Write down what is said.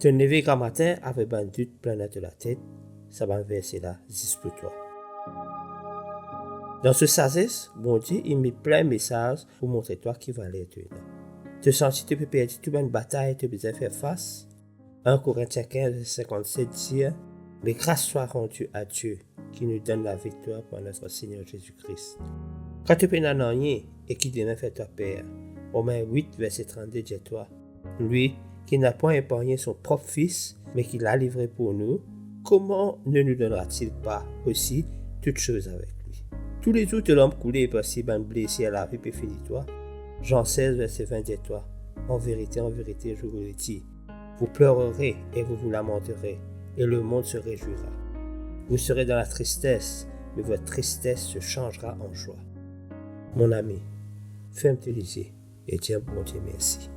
Te lever grand matin avec un doute plein de la tête, ça va verser là, juste pour toi. Dans ce sagesse, bon Dieu, il met plein de messages pour montrer toi qui va aller maintenant. Te sens tu peux perdre toute une bataille, tu peux faire face. 1 Corinthiens 15, 57 dit, mais grâce soit rendue à Dieu qui nous donne la victoire par notre Seigneur Jésus-Christ. Quand tu peux n'en rien et qui demain fait toi père, Romains 8, verset 32 dit toi, lui qui n'a point épargné son propre fils, mais qui l'a livré pour nous, comment ne nous donnera-t-il pas aussi toutes choses avec lui? Tous les jours de l'homme coulé est possible un blessé à la vie peut finir toi. Jean 16, verset 20 dit toi, en vérité, je vous le dis, vous pleurerez et vous vous lamenterez, et le monde se réjouira. Vous serez dans la tristesse, mais votre tristesse se changera en joie. Mon ami, ferme tes yeux et dis bon Dieu merci.